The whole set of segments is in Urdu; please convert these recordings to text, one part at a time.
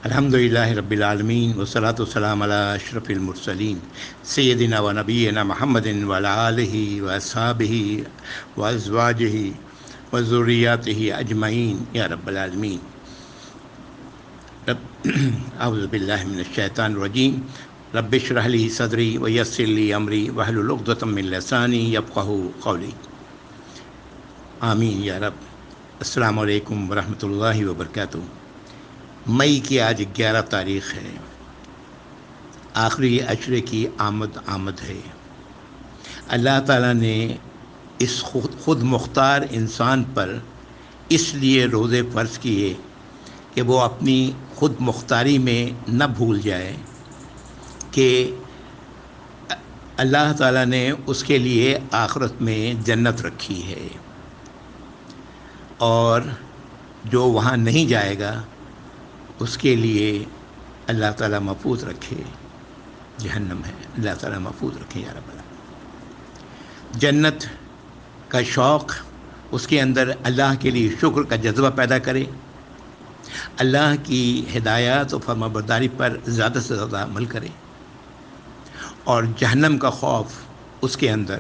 الحمدللہ رب العالمین والصلاة والسلام علی اشرف المرسلین سیدنا و نبینا محمد وعلی آلہ واصحابہ وازواجہ وذریاتہ اجمعین یا رب العالمین۔ اعوذ باللہ من الشیطان الرجیم۔ رب اشرح لی صدری ویسر لی امری واحلل عقدۃ من لسانی یفقہوا قولی۔ آمین یا رب۔ السلام علیکم ورحمۃ اللہ وبرکاتہ۔ مئی کی آج 11 تاریخ ہے، آخری عشرے کی آمد ہے۔ اللہ تعالیٰ نے اس خود مختار انسان پر اس لیے روزے فرض کیے کہ وہ اپنی خود مختاری میں نہ بھول جائے کہ اللہ تعالیٰ نے اس کے لیے آخرت میں جنت رکھی ہے، اور جو وہاں نہیں جائے گا اس کے لیے اللہ تعالیٰ محفوظ رکھے، جہنم ہے، اللہ تعالیٰ محفوظ رکھے یا رب العالمین۔ جنت کا شوق اس کے اندر اللہ کے لیے شکر کا جذبہ پیدا کرے، اللہ کی ہدایات و فرمانبرداری پر زیادہ سے زیادہ عمل کرے، اور جہنم کا خوف اس کے اندر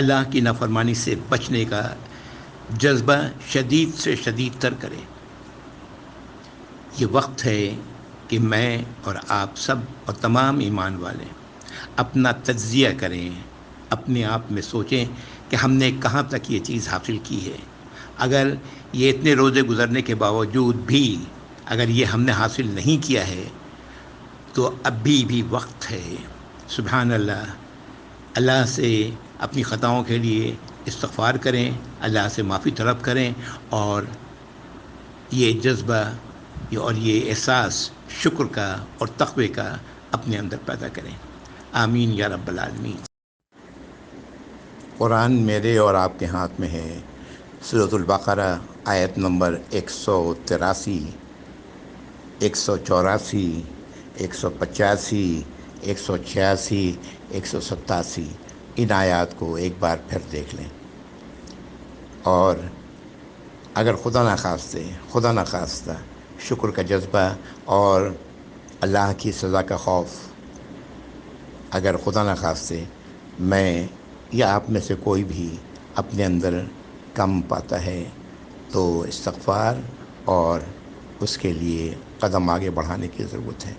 اللہ کی نافرمانی سے بچنے کا جذبہ شدید سے شدید تر کرے۔ یہ وقت ہے کہ میں اور آپ سب اور تمام ایمان والے اپنا تجزیہ کریں، اپنے آپ میں سوچیں کہ ہم نے کہاں تک یہ چیز حاصل کی ہے۔ اگر یہ اتنے روزے گزرنے کے باوجود بھی اگر یہ ہم نے حاصل نہیں کیا ہے تو ابھی بھی وقت ہے۔ سبحان اللہ، اللہ سے اپنی خطاؤں کے لیے استغفار کریں، اللہ سے معافی طلب کریں، اور یہ جذبہ اور یہ احساس شکر کا اور تقوی کا اپنے اندر پیدا کریں۔ آمین یا رب العالمین۔ قرآن میرے اور آپ کے ہاتھ میں ہے۔ سورۃ البقرہ آیت نمبر 183، 184، 185، 186، 187 ان آیات کو ایک بار پھر دیکھ لیں، اور اگر خدا نخواستہ شکر کا جذبہ اور اللہ کی سزا کا خوف اگر خدا نخواستہ میں یا آپ میں سے کوئی بھی اپنے اندر کم پاتا ہے تو استغفار اور اس کے لیے قدم آگے بڑھانے کی ضرورت ہے۔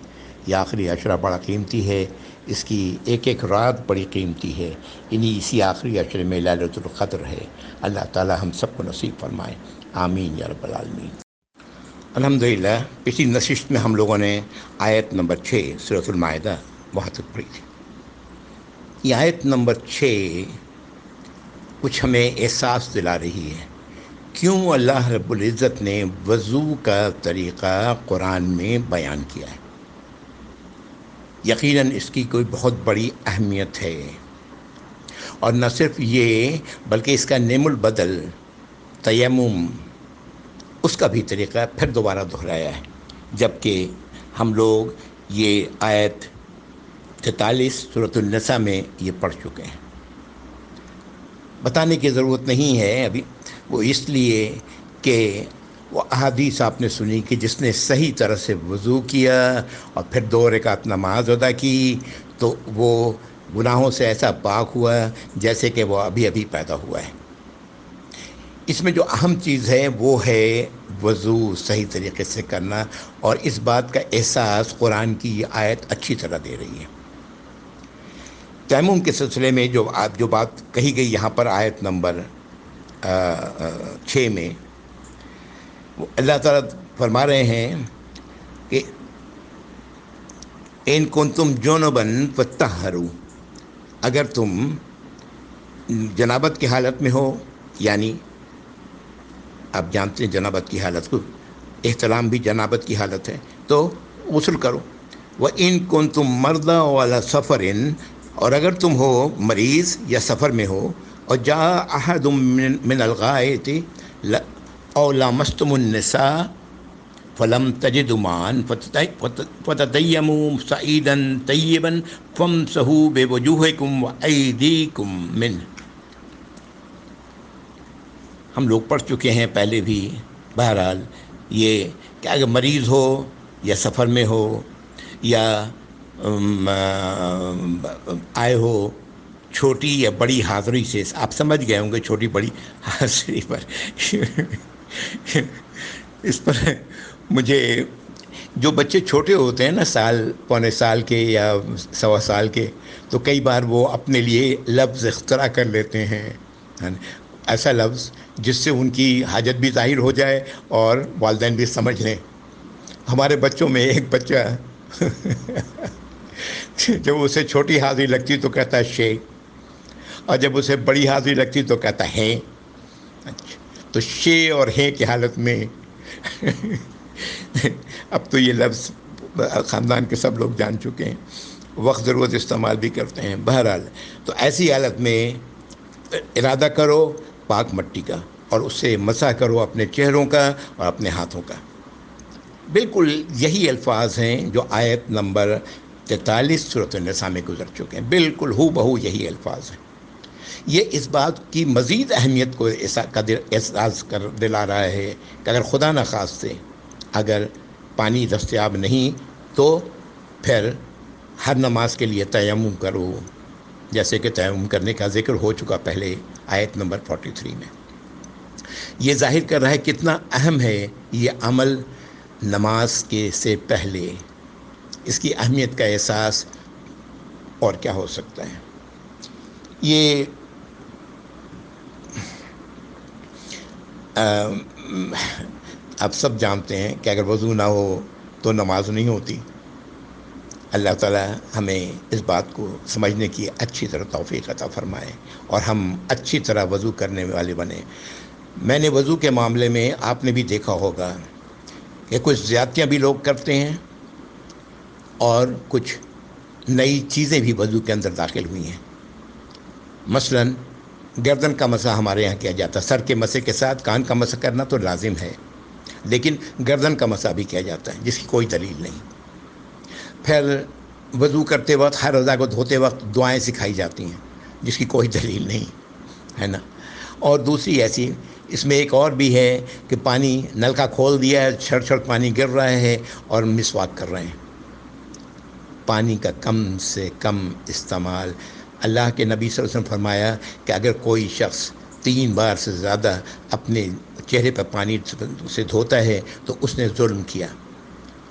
یہ آخری عشرہ بڑا قیمتی ہے، اس کی ایک ایک رات بڑی قیمتی ہے، اسی آخری عشرے میں لیلۃ القدر ہے۔ اللہ تعالی ہم سب کو نصیب فرمائے، آمین یا رب العالمین۔ الحمدللہ، پچھلی نشست میں ہم لوگوں نے آیت نمبر 6 سورۃ المائدہ وہاں تک پڑھی تھی۔ یہ آیت نمبر 6 کچھ ہمیں احساس دلا رہی ہے کیوں اللہ رب العزت نے وضو کا طریقہ قرآن میں بیان کیا ہے۔ یقیناً اس کی کوئی بہت بڑی اہمیت ہے، اور نہ صرف یہ بلکہ اس کا نعم البدل تیمم، اس کا بھی طریقہ پھر دوبارہ دہرایا ہے، جبکہ ہم لوگ یہ آیت 43 سورۃ النساء میں یہ پڑھ چکے ہیں۔ بتانے کی ضرورت نہیں ہے ابھی، وہ اس لیے کہ وہ احادیث آپ نے سنی کہ جس نے صحیح طرح سے وضو کیا اور پھر 2 رکعت نماز ادا کی تو وہ گناہوں سے ایسا پاک ہوا جیسے کہ وہ ابھی ابھی پیدا ہوا ہے۔ اس میں جو اہم چیز ہے وہ ہے وضو صحیح طریقے سے کرنا، اور اس بات کا احساس قرآن کی یہ آیت اچھی طرح دے رہی ہے۔ تیمم کے سلسلے میں جو بات کہی گئی یہاں پر آیت نمبر 6 میں، وہ اللہ تعالیٰ فرما رہے ہیں کہ ان کنتم جنبا فطہروا، اگر تم جنابت کی حالت میں ہو، یعنی آپ جانتے ہیں جنابت کی حالت کو، احتلام بھی جنابت کی حالت ہے، تو غسل کرو۔ وَإِن كُنتُم مَرْضَىٰ وَعَلَىٰ سَفَرٍ، اور اگر تم ہو مریض یا سفر میں ہو، اور جاء أحد من الغائط أو لامستم النساء فلم تجدوا ماء فتتيمموا صعيدا طيبا فامسحوا بوجوهكم وأيديكم منه۔ ہم لوگ پڑھ چکے ہیں پہلے بھی، بہرحال یہ کہ اگر مریض ہو یا سفر میں ہو یا آئے ہو چھوٹی یا بڑی حاضری سے، آپ سمجھ گئے ہوں گے چھوٹی بڑی حاضری پر اس پر مجھے، جو بچے چھوٹے ہوتے ہیں نا، سال پونے سال کے یا سوا سال کے، تو کئی بار وہ اپنے لیے لفظ اختراع کر لیتے ہیں، ایسا لفظ جس سے ان کی حاجت بھی ظاہر ہو جائے اور والدین بھی سمجھ لیں۔ ہمارے بچوں میں ایک بچہ جب اسے چھوٹی حاضری لگتی تو کہتا ہے شے، اور جب اسے بڑی حاضری لگتی تو کہتا ہے۔ اچھا، تو شے اور ہے کی حالت میں اب تو یہ لفظ خاندان کے سب لوگ جان چکے ہیں، وقت ضرورت استعمال بھی کرتے ہیں۔ بہرحال تو ایسی حالت میں ارادہ کرو پاک مٹی کا، اور اس سے مسح کرو اپنے چہروں کا اور اپنے ہاتھوں کا۔ بالکل یہی الفاظ ہیں جو آیت نمبر 43 سورۃ النساء میں گزر چکے ہیں، بالکل ہو بہو یہی الفاظ ہیں۔ یہ اس بات کی مزید اہمیت کو احساس کر دلا رہا ہے کہ اگر خدا نخواستہ اگر پانی دستیاب نہیں تو پھر ہر نماز کے لیے تیمم کرو، جیسے کہ تیمم کرنے کا ذکر ہو چکا پہلے آیت نمبر 43 میں۔ یہ ظاہر کر رہا ہے کتنا اہم ہے یہ عمل نماز کے سے پہلے، اس کی اہمیت کا احساس اور کیا ہو سکتا ہے۔ یہ آپ سب جانتے ہیں کہ اگر وضو نہ ہو تو نماز نہیں ہوتی۔ اللہ تعالیٰ ہمیں اس بات کو سمجھنے کی اچھی طرح توفیق عطا فرمائے اور ہم اچھی طرح وضو کرنے والے بنیں۔ میں نے وضو کے معاملے میں آپ نے بھی دیکھا ہوگا کہ کچھ زیادتیاں بھی لوگ کرتے ہیں اور کچھ نئی چیزیں بھی وضو کے اندر داخل ہوئی ہیں۔ مثلاً گردن کا مسح ہمارے یہاں کیا جاتا ہے، سر کے مسح کے ساتھ کان کا مسح کرنا تو لازم ہے، لیکن گردن کا مسح بھی کیا جاتا ہے جس کی کوئی دلیل نہیں۔ پھر وضو کرتے وقت ہر اعضاء کو دھوتے وقت دعائیں سکھائی جاتی ہیں جس کی کوئی دلیل نہیں ہے نا۔ اور دوسری ایسی، اس میں ایک اور بھی ہے کہ پانی نل کا کھول دیا ہے، چھڑ چھڑ پانی گر رہا ہے اور مسواک کر رہے ہیں۔ پانی کا کم سے کم استعمال، اللہ کے نبی صلی اللہ علیہ وسلم فرمایا کہ اگر کوئی شخص 3 بار سے زیادہ اپنے چہرے پر پانی سے دھوتا ہے تو اس نے ظلم کیا۔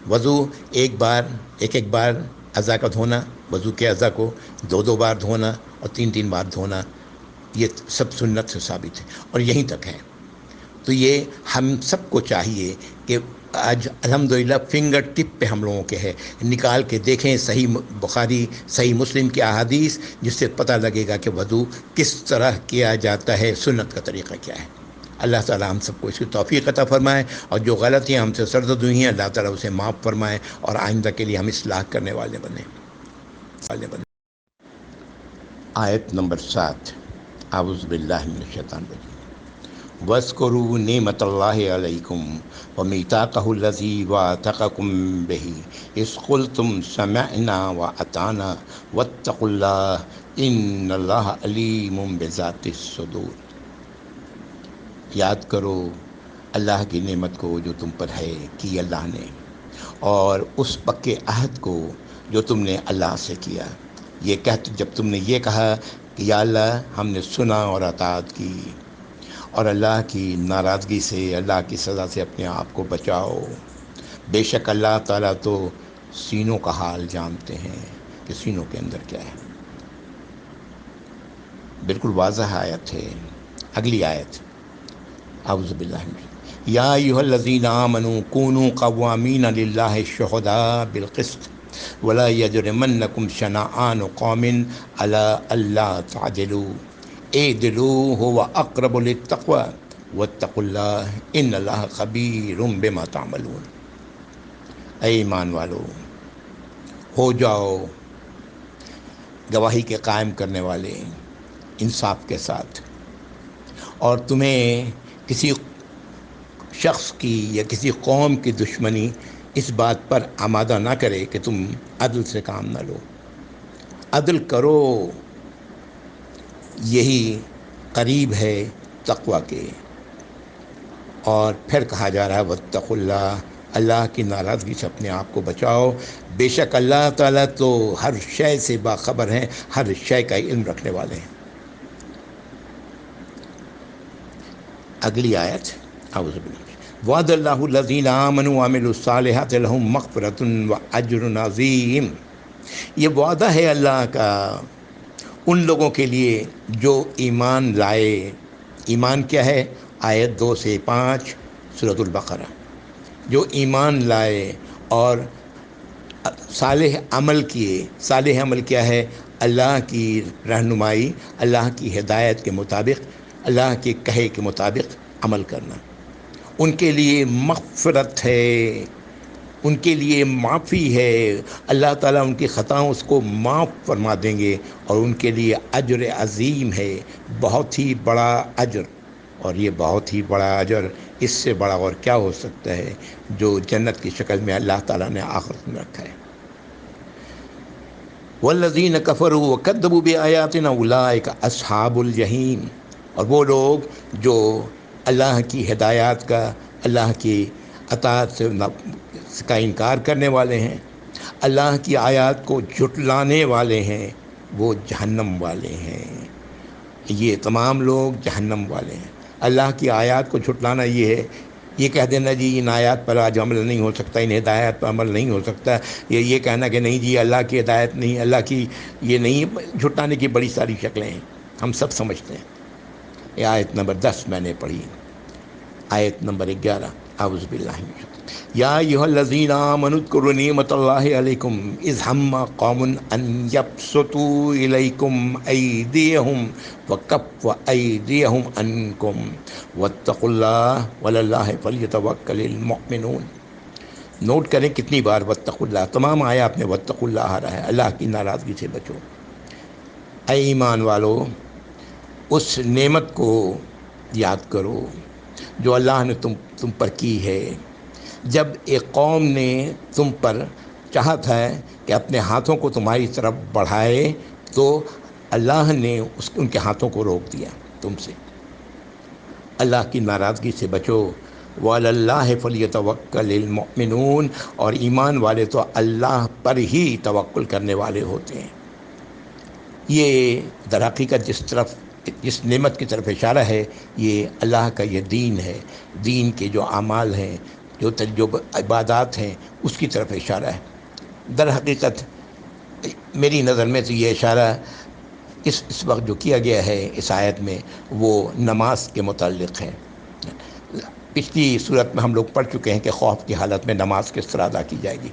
وضو ایک بار اعضاء کا دھونا، وضو کے اعضاء کو 2 بار دھونا اور 3 بار دھونا، یہ سب سنت سے ثابت ہے اور یہیں تک ہے۔ تو یہ ہم سب کو چاہیے کہ آج الحمدللہ فنگر ٹپ پہ ہم لوگوں کے ہے، نکال کے دیکھیں صحیح بخاری صحیح مسلم کی احادیث، جس سے پتہ لگے گا کہ وضو کس طرح کیا جاتا ہے، سنت کا طریقہ کیا ہے۔ اللہ تعالیٰ ہم سب کو اس کی توفیق عطا فرمائے، اور جو غلطیاں ہم سے سرزد ہوئی ہیں اللہ تعالیٰ اسے معاف فرمائے اور آئندہ کے لیے ہم اصلاح کرنے والے بنیں۔ آیت نمبر 7، اعوذ باللہ من الشیطان الرجیم۔ وَاذْكُرُوا نِعْمَتَ اللَّهِ عَلَيْكُمْ وَمِيثَاقَهُ الَّذِي وَاثَقَكُم بِهِ إِذْ قُلْتُمْ سَمِعْنَا وَأَطَعْنَا وَاتَّقُوا اللَّهَ إِنَّ اللَّهَ عَلِيمٌ بِذَاتِ الصُّدُورِ۔ یاد کرو اللہ کی نعمت کو جو تم پر ہے کی اللہ نے، اور اس پکے عہد کو جو تم نے اللہ سے کیا۔ یہ جب تم نے یہ کہا کہ یا اللہ ہم نے سنا اور اطاعت کی، اور اللہ کی ناراضگی سے، اللہ کی سزا سے اپنے آپ کو بچاؤ۔ بے شک اللہ تعالیٰ تو سینوں کا حال جانتے ہیں کہ سینوں کے اندر کیا ہے۔ بالکل واضح آیت ہے۔ اگلی آیت، اعوذ باللہ من یا ایھا الذین آمنوا کونوا قوامین للہ شہداء بالقسط ولا یجرمنکم شنآن قوم علی الا تعدلوا اعدلوا هو اقرب للتقوی واتقوا اللہ ان اللہ خبیر بما تعملون۔ اے ایمان والو، ہو جاؤ گواہی کے قائم کرنے والے انصاف کے ساتھ، اور تمہیں کسی شخص کی یا کسی قوم کی دشمنی اس بات پر آمادہ نہ کرے کہ تم عدل سے کام نہ لو۔ عدل کرو، یہی قریب ہے تقوی کے۔ اور پھر کہا جا رہا ہے واتقوا اللہ، اللہ کی ناراضگی سے اپنے آپ کو بچاؤ، بے شک اللہ تعالیٰ تو ہر شے سے باخبر ہیں، ہر شے کا علم رکھنے والے ہیں۔ اگلی آیت، اعوذ باللہ، وعد اللہ الذین آمنوا وعملوا الصالحات لہم مغفرۃ واجر عظیم۔ یہ وعدہ ہے اللہ کا ان لوگوں کے لیے جو ایمان لائے۔ ایمان کیا ہے؟ آیت 2 سے 5 سورۃ البقرہ، جو ایمان لائے اور صالح عمل کیے۔ صالح عمل کیا ہے؟ اللہ کی رہنمائی، اللہ کی ہدایت کے مطابق، اللہ کے کہے کے مطابق عمل کرنا۔ ان کے لیے مغفرت ہے، ان کے لیے معافی ہے، اللہ تعالیٰ ان کی خطاؤں اس کو معاف فرما دیں گے، اور ان کے لیے اجر عظیم ہے، بہت ہی بڑا اجر۔ اور یہ بہت ہی بڑا اجر اس سے بڑا اور کیا ہو سکتا ہے جو جنت کی شکل میں اللہ تعالیٰ نے آخرت میں رکھا ہے۔ والذین کفروا وکذبوا بآیاتنا اولئک اصحاب الجحیم۔ اور وہ لوگ جو اللہ کی ہدایات کا، اللہ کی اطاعت کا انکار کرنے والے ہیں، اللہ کی آیات کو جھٹلانے والے ہیں، وہ جہنم والے ہیں۔ یہ تمام لوگ جہنم والے ہیں۔ اللہ کی آیات کو جھٹلانا یہ ہے، یہ کہہ دینا جی ان آیات پر آج عمل نہیں ہو سکتا، ان ہدایات پر عمل نہیں ہو سکتا، یہ کہنا کہ نہیں جی اللہ کی ہدایت نہیں، اللہ کی یہ نہیں، جھٹلانے کی بڑی ساری شکلیں ہیں، ہم سب سمجھتے ہیں۔ یہ آیت نمبر 10 میں نے پڑھی، آیت نمبر 11، اعوذ باللہ من الشیطان۔ یا ایھا الذین آمنوا اذکروا نعمت اللہ علیکم اذ ہم قوم ان یبسطوا الیکم ایدیہم فکف ایدیہم عنکم واتقوا اللہ وعلی اللہ فلیتوکل المؤمنون۔ نوٹ کریں کتنی بار واتقوا اللہ، تمام آیات میں واتقوا اللہ آ رہا ہے، اللہ کی ناراضگی سے بچو۔ اے ایمان والو، اس نعمت کو یاد کرو جو اللہ نے تم پر کی ہے۔ جب ایک قوم نے تم پر چاہا تھا کہ اپنے ہاتھوں کو تمہاری طرف بڑھائے تو اللہ نے ان کے ہاتھوں کو روک دیا تم سے۔ اللہ کی ناراضگی سے بچو۔ وعلی اللہ فلیتوکل المؤمنون، اور ایمان والے تو اللہ پر ہی توکل کرنے والے ہوتے ہیں۔ یہ در حقیقت جس نعمت کی طرف اشارہ ہے، یہ اللہ کا یہ دین ہے، دین کے جو اعمال ہیں، جو عبادات ہیں، اس کی طرف اشارہ ہے۔ در حقیقت میری نظر میں تو یہ اشارہ اس وقت جو کیا گیا ہے اس آیت میں، وہ نماز کے متعلق ہے۔ پچھلی صورت میں ہم لوگ پڑھ چکے ہیں کہ خوف کی حالت میں نماز کس طرح ادا کی جائے گی،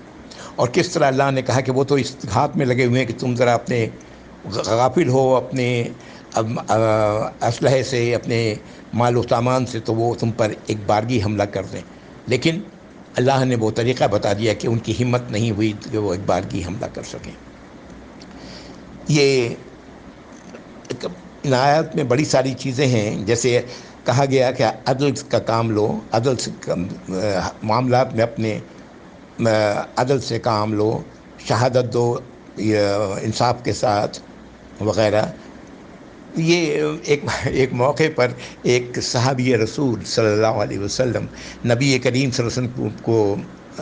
اور کس طرح اللہ نے کہا کہ وہ تو اس ہاتھ میں لگے ہوئے ہیں کہ تم ذرا اپنے غافل ہو اپنے اسلحے سے، اپنے مال و سامان سے، تو وہ تم پر ایک بارگی حملہ کر دیں۔ لیکن اللہ نے وہ طریقہ بتا دیا کہ ان کی ہمت نہیں ہوئی کہ وہ ایک بارگی حملہ کر سکیں۔ یہ ان آیات میں بڑی ساری چیزیں ہیں، جیسے کہا گیا کہ عدل کا کام لو، عدل سے معاملات میں اپنے عدل سے کام لو، شہادت دو انصاف کے ساتھ وغیرہ۔ یہ ایک موقع پر ایک صحابی رسول صلی اللہ علیہ وسلم نبی کریم صلی اللہ علیہ وسلم کو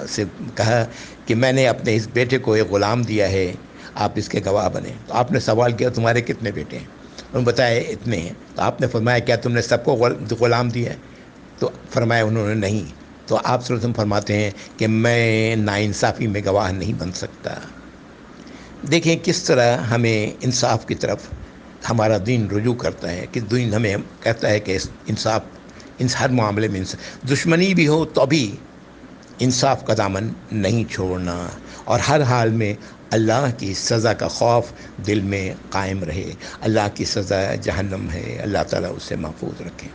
سے کہا کہ میں نے اپنے اس بیٹے کو ایک غلام دیا ہے، آپ اس کے گواہ بنیں۔ تو آپ نے سوال کیا تمہارے کتنے بیٹے ہیں؟ انہوں نے بتایا اتنے ہیں۔ تو آپ نے فرمایا کیا تم نے سب کو غلام دیا ہے؟ تو فرمایا انہوں نے نہیں۔ تو آپ صلی اللہ علیہ وسلم فرماتے ہیں کہ میں ناانصافی میں گواہ نہیں بن سکتا۔ دیکھیں کس طرح ہمیں انصاف کی طرف ہمارا دین رجوع کرتا ہے، کہ دین ہمیں کہتا ہے کہ انصاف ہر معاملے میں دشمنی بھی ہو تو بھی انصاف کا دامن نہیں چھوڑنا، اور ہر حال میں اللہ کی سزا کا خوف دل میں قائم رہے۔ اللہ کی سزا جہنم ہے، اللہ تعالیٰ اسے محفوظ رکھے۔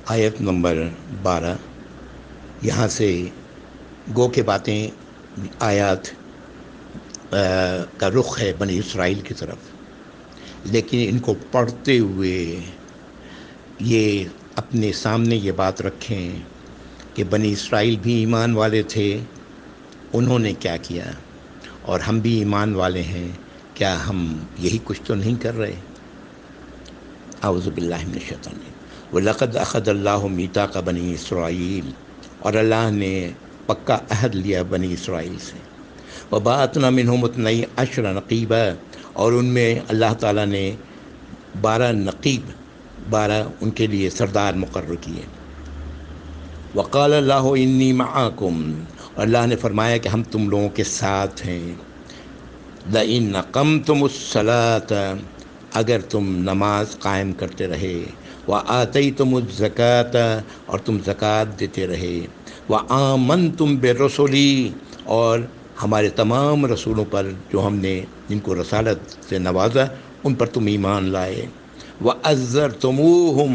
آیت نمبر 12، یہاں سے گو کے باتیں آیات کا رخ ہے بنی اسرائیل کی طرف، لیکن ان کو پڑھتے ہوئے یہ اپنے سامنے یہ بات رکھیں کہ بنی اسرائیل بھی ایمان والے تھے، انہوں نے کیا کیا، اور ہم بھی ایمان والے ہیں، کیا ہم یہی کچھ تو نہیں کر رہے؟ اعوذ باللہ من الشیطان الرجیم۔ وَلَقَدْ أَخَذَ اللَّهُ مِيثَاقَ بَنِي إِسْرَائِيلَ اور اللہ نے پکا عہد لیا بنی اسرائیل سے. وبعثنا منہم اثنی عشر نقیبا، اور ان میں اللہ تعالیٰ نے 12 نقیب، 12 ان کے لیے سردار مقرر کیے. وقال اللہ انی معکم، اللہ نے فرمایا کہ ہم تم لوگوں کے ساتھ ہیں. لئن اقمتم الصلاۃ، اگر تم نماز قائم کرتے رہے، وآتیتم الزکاۃ، اور تم زکوٰۃ دیتے رہے، وآمنتم برسلی، اور ہمارے تمام رسولوں پر جو ہم نے جن کو رسالت سے نوازا ان پر تم ایمان لائے، وعزرتموہم،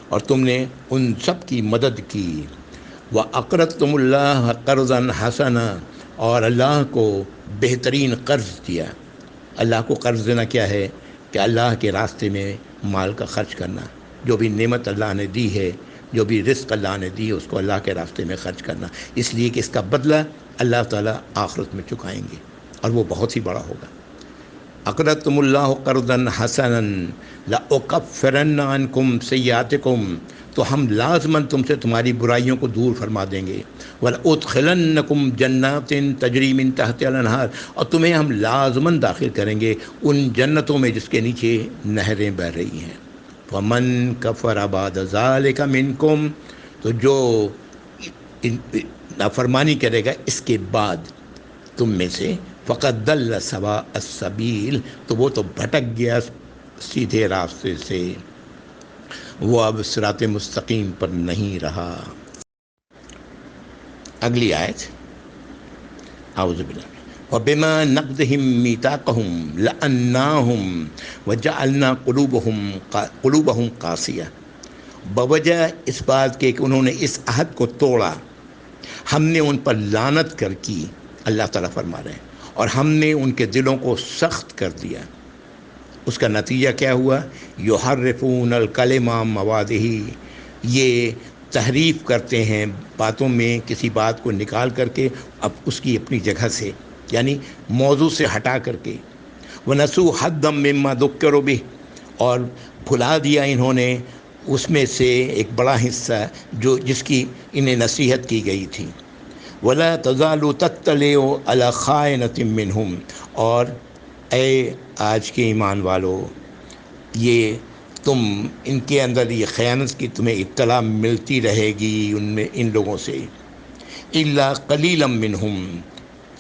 اور تم نے ان سب کی مدد کی، وَأَقْرَضْتُمُ اللَّهَ قَرْضًا حَسَنًا، اور اللہ کو بہترین قرض دیا. اللہ کو قرض دینا کیا ہے؟ کہ اللہ کے راستے میں مال کا خرچ کرنا. جو بھی نعمت اللہ نے دی ہے، جو بھی رزق اللہ نے دی ہے، اس کو اللہ کے راستے میں خرچ کرنا، اس لیے کہ اس کا بدلہ اللہ تعالیٰ آخرت میں چکائیں گے اور وہ بہت ہی بڑا ہوگا. اقرضتم اللہ قرضا حسنا لأکفرن عنکم سیئاتکم، تو ہم لازماً تم سے تمہاری برائیوں کو دور فرما دیں گے. وَلَأُدْخِلَنَّكُمْ جَنَّاتٍ تَجْرِي مِن تَحْتِهَا الْأَنْهَارُ، اور تمہیں ہم لازماً داخل کریں گے ان جنتوں میں جس کے نیچے نہریں بہہ رہی ہیں. فَمَن كَفَرَ بَعْدَ ذَلِكَ مِنكُمْ، تو جو نافرمانی کرے گا اس کے بعد تم میں سے، فقد ضل سواء السبیل، تو وہ تو بھٹک گیا سیدھے راستے سے، وہ اب صراط مستقیم پر نہیں رہا. اگلی آیت، اعوذ باللہ. وَبِمَا نَقْضِهِمْ مِيثَاقَهُمْ لَأَنَّاهُمْ وَجَعَلْنَا قُلُوبَهُمْ قَاسِيَةً، بوجہ اس بات کے کہ انہوں نے اس عہد کو توڑا، ہم نے ان پر لعنت کر کی. اللہ تعالیٰ فرما رہے ہیں اور ہم نے ان کے دلوں کو سخت کر دیا. اس کا نتیجہ کیا ہوا؟ یحرفون الکلم عن مواضعہ، یہ تحریف کرتے ہیں باتوں میں کسی بات کو نکال کر کے اب اس کی اپنی جگہ سے، یعنی موضوع سے ہٹا کر کے. ونسوا حظا مما ذکروا بہ، اور بھلا دیا انہوں نے اس میں سے ایک بڑا حصہ جس کی انہیں نصیحت کی گئی تھی. وَلَا تَزَالُ تَطَّلِعُ عَلَىٰ خَائِنَةٍ مِّنْهُمْ، اور اے آج کے ایمان والو، یہ تم ان کے اندر یہ خیانت کی تمہیں اطلاع ملتی رہے گی ان لوگوں سے. إِلَّا قَلِيلًا مِّنْهُمْ،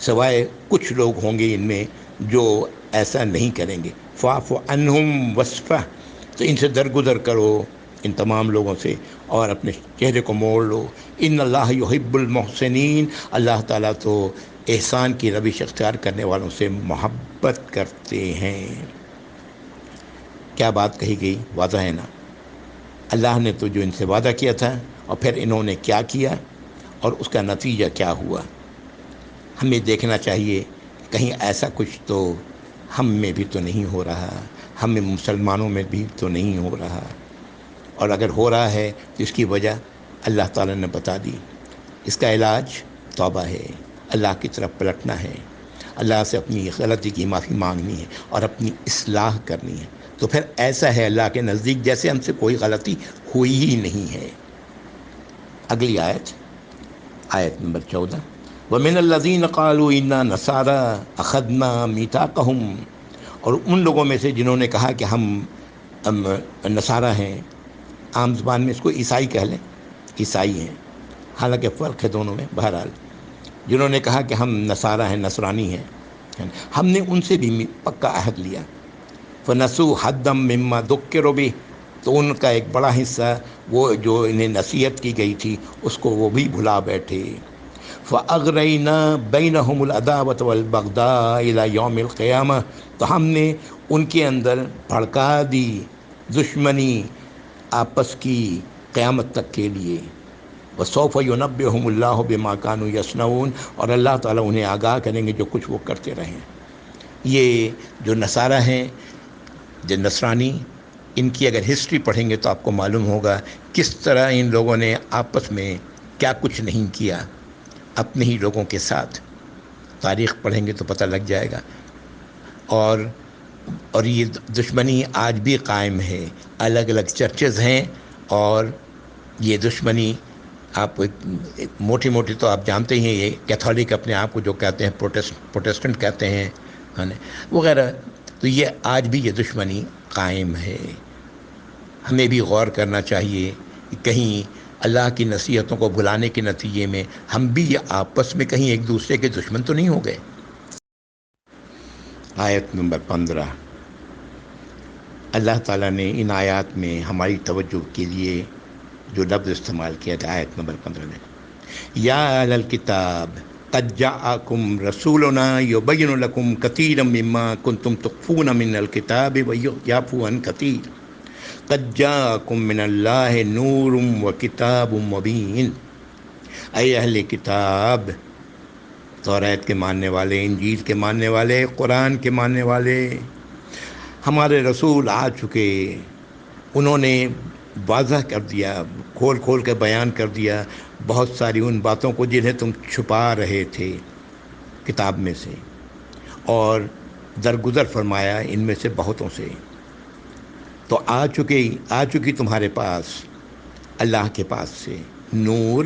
سوائے کچھ لوگ ہوں گے ان میں جو ایسا نہیں کریں گے. فَاعْفُ عَنْهُمْ وَاصْفَحْ، تو ان سے درگزر کرو، ان تمام لوگوں سے، اور اپنے چہرے کو موڑ لو. ان اللہ یحب المحسنین، اللہ تعالیٰ تو احسان کی روش اختیار کرنے والوں سے محبت کرتے ہیں. کیا بات کہی گئی، واضح ہے نا. اللہ نے تو جو ان سے وعدہ کیا تھا اور پھر انہوں نے کیا کیا اور اس کا نتیجہ کیا ہوا. ہمیں دیکھنا چاہیے کہیں ایسا کچھ تو ہم میں بھی تو نہیں ہو رہا، ہم مسلمانوں میں بھی تو نہیں ہو رہا. اور اگر ہو رہا ہے تو اس کی وجہ اللہ تعالیٰ نے بتا دی. اس کا علاج توبہ ہے، اللہ کی طرف پلٹنا ہے، اللہ سے اپنی غلطی کی معافی مانگنی ہے اور اپنی اصلاح کرنی ہے. تو پھر ایسا ہے اللہ کے نزدیک جیسے ہم سے کوئی غلطی ہوئی ہی نہیں ہے. اگلی آیت، آیت نمبر 14. وَمِنَ الَّذِينَ قَالُوا إِنَّا نَصَارَىٰ أَخَذْنَا مِيثَاقَهُمْ، اور ان لوگوں میں سے جنہوں نے کہا کہ ہم نصارہ ہیں، عام زبان میں اس کو عیسائی کہہ لیں، عیسائی ہیں، حالانکہ فرق ہے دونوں میں. بہرحال جنہوں نے کہا کہ ہم نصارہ ہیں، نصرانی ہیں، ہم نے ان سے بھی پکا عہد لیا. فَنَسُوا حَظًّا مِّمَّا ذُكِّرُوا بِهِ، تو ان کا ایک بڑا حصہ وہ جو انہیں نصیحت کی گئی تھی اس کو وہ بھی بھلا بیٹھے. فَأَغْرَيْنَا بَيْنَهُمُ الْعَدَاوَةَ وَالْبَغْضَاءَ إِلَىٰ يَوْمِ الْقِيَامَةِ، تو ہم نے ان کے اندر بھڑکا دی دشمنی آپس کی قیامت تک کے لیے. وَسَوْفَ يُنَبِّئُهُمُ اللَّهُ بِمَا كَانُوا يَصْنَعُونَ، اور اللہ تعالیٰ انہیں آگاہ کریں گے جو کچھ وہ کرتے رہیں. یہ جو نصارہ ہیں، جو نصرانی، ان کی اگر ہسٹری پڑھیں گے تو آپ کو معلوم ہوگا کس طرح ان لوگوں نے آپس میں کیا کچھ نہیں کیا اپنے ہی لوگوں کے ساتھ. تاریخ پڑھیں گے تو پتہ لگ جائے گا. اور یہ دشمنی آج بھی قائم ہے. الگ الگ چرچز ہیں اور یہ دشمنی آپ موٹی موٹی تو آپ جانتے ہی ہیں، یہ کیتھولک اپنے آپ کو جو کہتے ہیں، پروٹیسٹنٹ کہتے ہیں وغیرہ، تو یہ آج بھی یہ دشمنی قائم ہے۔ ہمیں بھی غور کرنا چاہیے کہ کہیں اللہ کی نصیحتوں کو بھلانے کے نتیجے میں ہم بھی آپس میں کہیں ایک دوسرے کے دشمن تو نہیں ہو گئے۔ آیت نمبر 15، اللہ تعالیٰ نے ان آیات میں ہماری توجہ کے لیے جو لفظ استعمال کیا تھا آیت نمبر 15 میں، یا اہل الکتاب قد جاءکم رسولنا یبین لکم کثیرا مما کنتم تخفون من الکتاب ویعفو عن کثیر قد جاءکم من اللہ نور وکتاب مبین۔ اے اہل کتاب، توریت کے ماننے والے، انجیل کے ماننے والے، قرآن کے ماننے والے، ہمارے رسول آ چکے، انہوں نے واضح کر دیا، کھول کھول کے بیان کر دیا بہت ساری ان باتوں کو جنہیں تم چھپا رہے تھے کتاب میں سے، اور درگزر فرمایا ان میں سے بہتوں سے۔ تو آ چکی تمہارے پاس اللہ کے پاس سے نور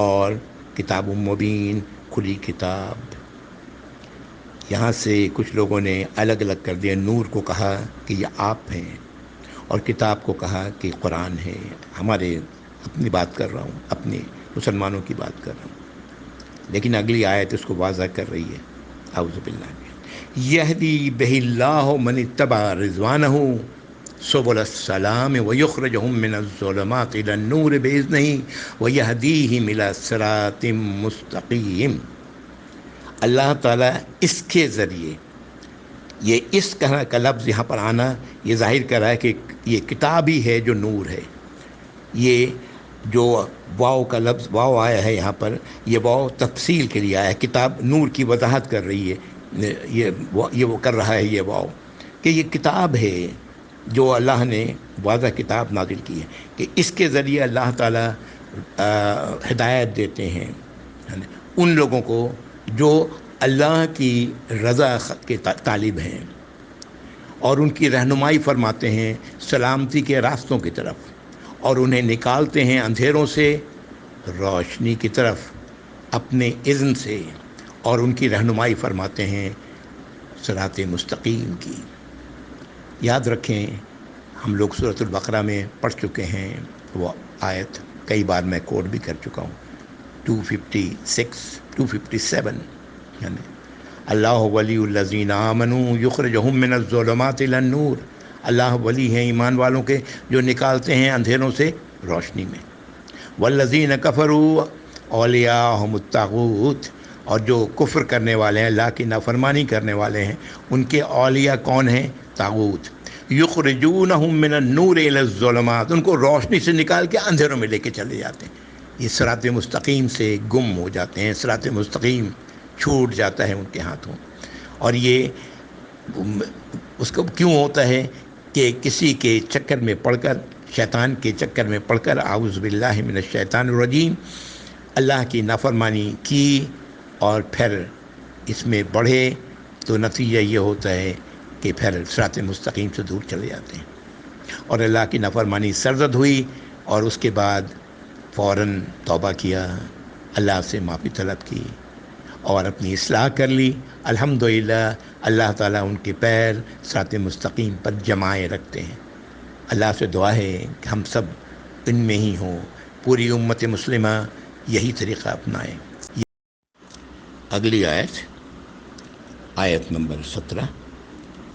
اور کتاب مبین، کھلی کتاب۔ یہاں سے کچھ لوگوں نے الگ الگ کر دیا، نور کو کہا کہ یہ آپ ہیں، اور کتاب کو کہا کہ قرآن ہے۔ ہمارے اپنی بات کر رہا ہوں، اپنے مسلمانوں کی بات کر رہا ہوں، لیکن اگلی آیت اس کو واضح کر رہی ہے، اعوذ باللہ یہدی بہ اللہ من اتبع رضوانہ سبل السلام ویخرجہم من الظلمات الی النور بإذنہ ویہدیہم الی صراط مستقیم۔ اللہ تعالیٰ اس کے ذریعے، یہ اس طرح کا لفظ یہاں پر آنا یہ ظاہر کر رہا ہے کہ یہ کتاب ہی ہے جو نور ہے۔ یہ جو واو کا لفظ واو آیا ہے یہاں پر، یہ واو تفصیل کے لیے آیا ہے، کتاب نور کی وضاحت کر رہی ہے، یہ وہ کر رہا ہے یہ واو کہ یہ کتاب ہے جو اللہ نے واضح کتاب نازل کی ہے، کہ اس کے ذریعے اللہ تعالیٰ ہدایت دیتے ہیں ان لوگوں کو جو اللہ کی رضا کے طالب ہیں، اور ان کی رہنمائی فرماتے ہیں سلامتی کے راستوں کی طرف، اور انہیں نکالتے ہیں اندھیروں سے روشنی کی طرف اپنے اذن سے، اور ان کی رہنمائی فرماتے ہیں صراط مستقیم کی۔ یاد رکھیں، ہم لوگ سورۃ البقرہ میں پڑھ چکے ہیں، وہ آیت کئی بار میں کوٹ بھی کر چکا ہوں، 256 257، یعنی اللہ ولی الذین آمنوا یخرجہم من الظلمات الی النور، اللہ ولی ہیں ایمان والوں کے جو نکالتے ہیں اندھیروں سے روشنی میں۔ والذین کفروا اولیاءہم الطاغوت، اور جو کفر کرنے والے ہیں، اللہ کی نافرمانی کرنے والے ہیں، ان کے اولیاء کون ہیں؟ طاغوت۔ یخرجونہم من النور الی الظلمات، ان کو روشنی سے نکال کے اندھیروں میں لے کے چلے جاتے ہیں، یہ صراط مستقیم سے گم ہو جاتے ہیں، صراط مستقیم چھوٹ جاتا ہے ان کے ہاتھوں۔ اور یہ اس کو کیوں ہوتا ہے کہ کسی کے چکر میں پڑھ کر، شیطان کے چکر میں پڑھ کر، اعوذ باللہ من الشیطان الرجیم، اللہ کی نافرمانی کی اور پھر اس میں بڑھے، تو نتیجہ یہ ہوتا ہے کہ پھر صراط مستقیم سے دور چلے جاتے ہیں، اور اللہ کی نافرمانی سرزد ہوئی، اور اس کے بعد فوراً توبہ کیا، اللہ سے معافی طلب کی اور اپنی اصلاح کر لی، الحمدللہ اللہ تعالیٰ ان کے پیر صراط مستقیم پر جمائے رکھتے ہیں۔ اللہ سے دعا ہے کہ ہم سب ان میں ہی ہوں، پوری امت مسلمہ یہی طریقہ اپنائیں۔ اگلی آیت نمبر 17،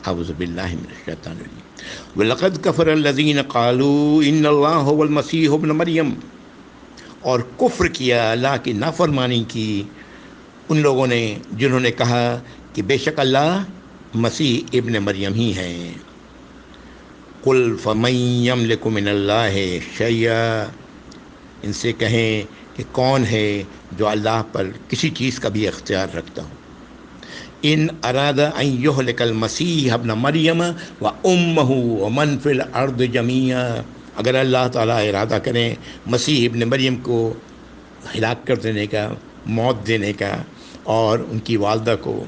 اعوذ باللہ من الشیطان الرجیم وَلَقَدْ كَفَرَ الَّذِينَ قَالُوا إِنَّ اللَّهَ هُوَ الْمَسِيحُ ابْنُ مَرْيَمَ، اور کفر کیا، اللہ کی نافرمانی کی ان لوگوں نے جنہوں نے کہا کہ بے شک اللہ مسیح ابن مریم ہی ہیں۔ قُلْ فَمَن يَمْلِكُ مِنَ اللَّهِ شَيْئًا، ان سے کہیں کہ کون ہے جو اللہ پر کسی چیز کا بھی اختیار رکھتا ہو۔ ان اراد ان یہلک المسیح ابن مریم وامہ ومن فی الارض جمیعا، اگر اللہ تعالیٰ ارادہ کریں مسیح ابن مریم کو ہلاک کر دینے کا، موت دینے کا، اور ان کی والدہ کو،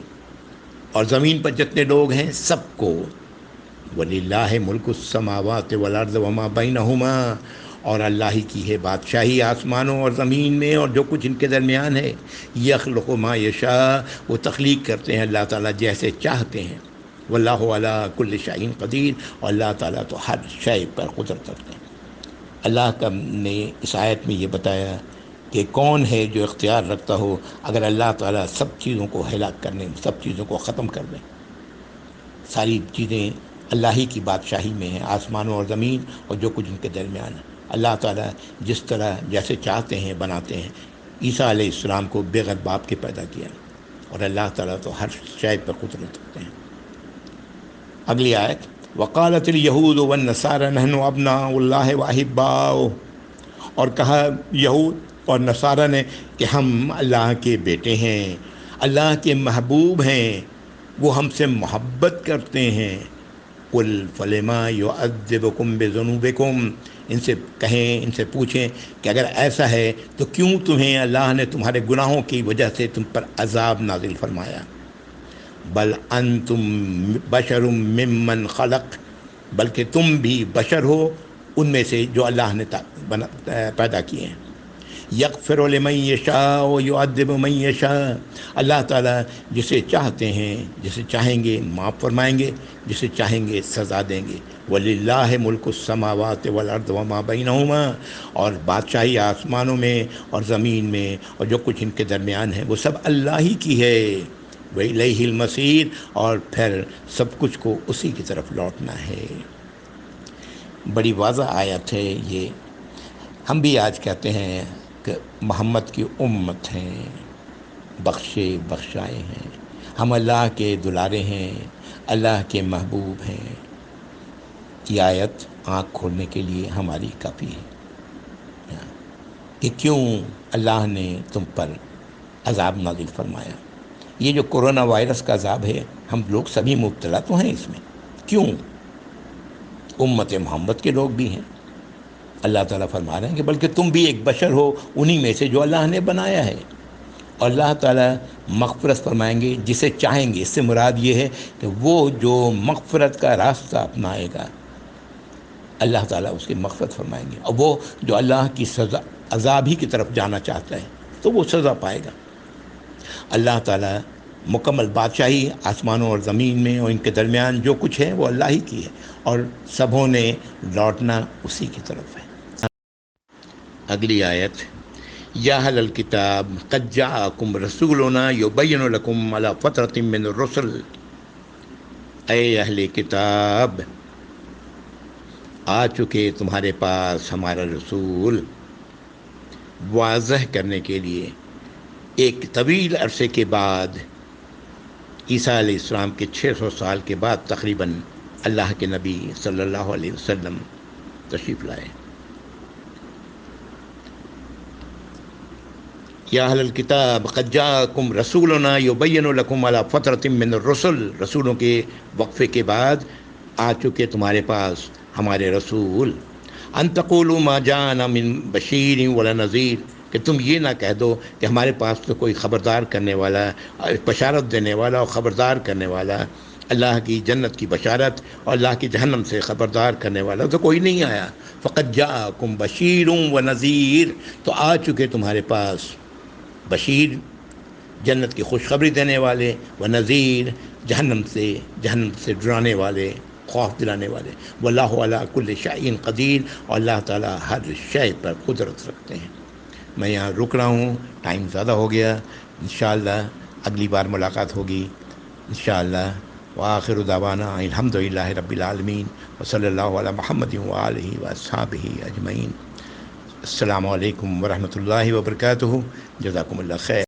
اور زمین پر جتنے لوگ ہیں سب کو، وَلِلَّهِ مُلْكُ السَّمَاوَاتِ وَالْأَرْضِ وَمَا بَيْنَهُمَا، اور اللہ ہی کی ہے بادشاہی آسمانوں اور زمین میں اور جو کچھ ان کے درمیان ہے. یخلق ما یشاء، وہ تخلیق کرتے ہیں اللہ تعالیٰ جیسے چاہتے ہیں. واللہ علی کل شیء قدیر، اور اللہ تعالیٰ تو ہر شے پر قدرت رکھتے ہیں. اللہ کا نے اس آیت میں یہ بتایا کہ کون ہے جو اختیار رکھتا ہو اگر اللہ تعالیٰ سب چیزوں کو ہلاک کرنے، سب چیزوں کو ختم کر دیں. ساری چیزیں اللہ ہی کی بادشاہی میں ہیں، آسمانوں اور زمین اور جو کچھ ان کے درمیان ہے. اللہ تعالیٰ جس طرح جیسے چاہتے ہیں بناتے ہیں. عیسیٰ علیہ السلام کو بغیر باپ کے پیدا کیا، اور اللہ تعالیٰ تو ہر شے پر قدرت رکھتے ہیں. اگلی آیت، وقالت الیہود والنصارى نحن ابناء اللہ واحباؤہ، اور کہا یہود اور نصارہ نے کہ ہم اللہ کے بیٹے ہیں، اللہ کے محبوب ہیں، وہ ہم سے محبت کرتے ہیں. قل فلما يعذبكم بذنوبكم، ان سے کہیں، ان سے پوچھیں کہ اگر ایسا ہے تو کیوں تمہیں اللہ نے تمہارے گناہوں کی وجہ سے تم پر عذاب نازل فرمایا. بل انتم بشر ممن خلق، بلکہ تم بھی بشر ہو ان میں سے جو اللہ نے پیدا کیے ہیں. یغفر لمن یشاء ویعذب من یشاء، اللہ تعالیٰ جسے چاہتے ہیں، جسے چاہیں گے معاف فرمائیں گے، جسے چاہیں گے سزا دیں گے. وَلِلَّهِ مُلْكُ السَّمَاوَاتِ وَالْأَرْضِ وَمَا بَيْنَهُمَا، اور بادشاہی آسمانوں میں اور زمین میں اور جو کچھ ان کے درمیان ہے وہ سب اللہ ہی کی ہے. وَإِلَيْهِ الْمَصِيرُ، اور پھر سب کچھ کو اسی کی طرف لوٹنا ہے. بڑی واضح آیت ہے یہ. ہم بھی آج کہتے ہیں کہ محمد کی امت ہیں، بخشے بخشائے ہیں، ہم اللہ کے دلارے ہیں، اللہ کے محبوب ہیں. یہ آیت آنکھ کھولنے کے لیے ہماری کافی ہے کہ کیوں اللہ نے تم پر عذاب نازل فرمایا. یہ جو کرونا وائرس کا عذاب ہے، ہم لوگ سبھی مبتلا تو ہیں اس میں. کیوں؟ امت محمد کے لوگ بھی ہیں. اللہ تعالیٰ فرما رہے ہیں کہ بلکہ تم بھی ایک بشر ہو انہی میں سے جو اللہ نے بنایا ہے. اور اللہ تعالیٰ مغفرت فرمائیں گے جسے چاہیں گے. اس سے مراد یہ ہے کہ وہ جو مغفرت کا راستہ اپنائے گا اللہ تعالیٰ اس کی مغفرت فرمائیں گے، اور وہ جو اللہ کی سزا عذاب ہی کی طرف جانا چاہتا ہے تو وہ سزا پائے گا. اللہ تعالیٰ مکمل بادشاہی آسمانوں اور زمین میں اور ان کے درمیان جو کچھ ہے وہ اللہ ہی کی ہے، اور سبوں نے لوٹنا اسی کی طرف ہے. اگلی آیت، یا اہل الکتاب قد جاءکم رسولنا یبین لکم علی فترۃ من الرسل، اے اہل کتاب آ چکے تمہارے پاس ہمارا رسول واضح کرنے کے لیے ایک طویل عرصے کے بعد. عیسیٰ علیہ السلام کے 600 سال کے بعد تقریباً اللہ کے نبی صلی اللہ علیہ وسلم تشریف لائے. یا اہل الکتاب قد جاءکم رسولنا یبین لکم علی فترۃ من الرسل، رسولوں کے وقفے کے بعد آ چکے تمہارے پاس ہمارے رسول. ان تقولوا ما جاءنا من بشیر ولا نذیر، کہ تم یہ نہ کہہ دو کہ ہمارے پاس تو کوئی خبردار کرنے والا، بشارت دینے والا اور خبردار کرنے والا، اللہ کی جنت کی بشارت اور اللہ کی جہنم سے خبردار کرنے والا تو کوئی نہیں آیا. فقد جاءکم بشیر و نذیر، تو آ چکے تمہارے پاس بشیر جنت کی خوشخبری دینے والے، و نذیر جہنم سے ڈرانے والے، خوف دلانے والے. واللہ علی کل شیء قدیر، اور اللہ تعالیٰ ہر شے پر قدرت رکھتے ہیں. میں یہاں رک رہا ہوں، ٹائم زیادہ ہو گیا. انشاءاللہ اگلی بار ملاقات ہوگی انشاءاللہ. وآخر دعوانا الحمدللہ رب العالمین، وصلی اللہ علی محمد وآلہ واصحابہ اجمعین. السلام علیکم ورحمۃ اللہ وبرکاتہ. جزاکم اللہ خیر.